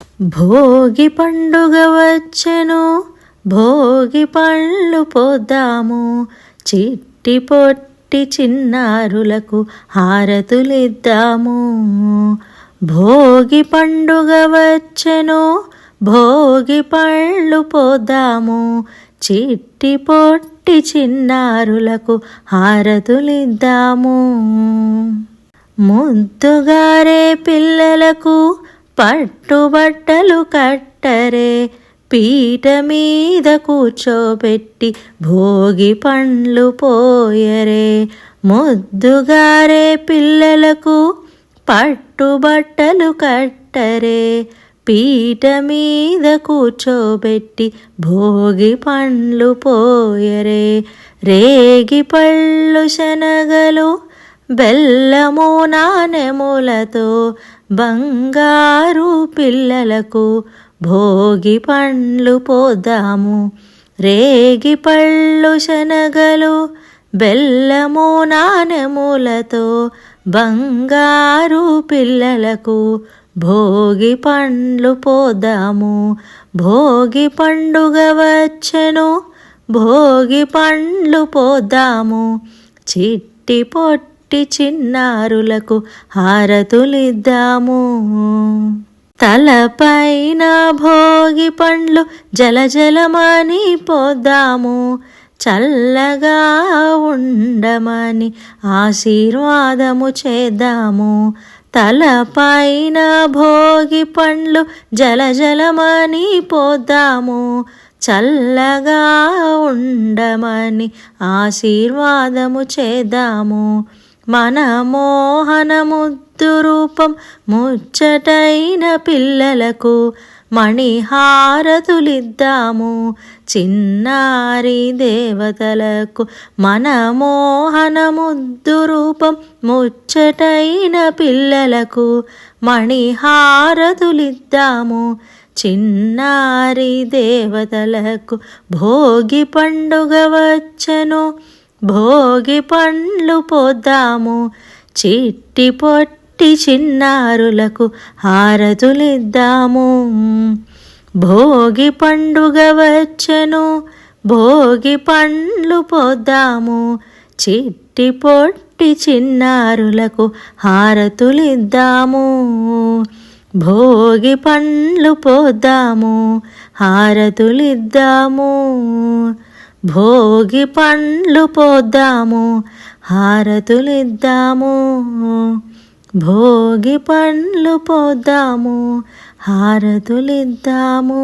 భోగి పండుగ వచ్చెను, భోగి పళ్ళు పోద్దాము, చిట్టి పొట్టి చిన్నారులకు హారతులిద్దాము. భోగి పండుగ వచ్చెను, భోగి పళ్ళు పోద్దాము, చిట్టి పొట్టి చిన్నారులకు హారతులిద్దాము. ముద్దుగారే పిల్లలకు పట్టుబట్టలు కట్టరే, పీట మీద కూర్చోబెట్టి భోగి పండ్లు పోయరే. ముద్దుగారే పిల్లలకు పట్టుబట్టలు కట్టరే, పీట మీద కూర్చోబెట్టి భోగి పండ్లు పోయరే. రేగి పళ్ళు శనగలు బెల్లము నాణెములతో బంగారు పిల్లలకు భోగి పండ్లు పోద్దాము. రేగి పళ్ళు శనగలు బెల్లము నాణెములతో బంగారు పిల్లలకు భోగి పండ్లు పోద్దాము. భోగి పండుగ వచ్చెను, భోగి పండ్లు పోద్దాము, చిట్టి పొట్టి చిన్నారులకు హారతులిద్దాము. తలపైన భోగి పండ్లు జలజలమని పోద్దాము, చల్లగా ఉండమని ఆశీర్వాదము చేద్దాము. తలపైన భోగి పండ్లు జలజలమని పోద్దాము, చల్లగా ఉండమని ఆశీర్వాదము చేద్దాము. మన మోహన ముద్దు రూపం ముచ్చటైన పిల్లలకు మణిహారతులిద్దాము. చిన్నారి దేవతలకు మన మోహన ముద్దు రూపం ముచ్చటైన పిల్లలకు మణిహారతులిద్దాము. చిన్నారి దేవతలకు భోగి పండుగ వచ్చెను, భోగి పండ్లు పోద్దాము, చిట్టి పొట్టి చిన్నారులకు హారతులిద్దాము. భోగి పండుగ వచ్చెను, భోగి పండ్లు పోద్దాము, చిట్టి పొట్టి చిన్నారులకు హారతులిద్దాము. భోగి పండ్లు పోద్దాము, హారతులిద్దాము. భోగి పండ్లు పోద్దాము, హారతులిద్దాము. భోగి పండ్లు పోద్దాము, హారతులిద్దాము.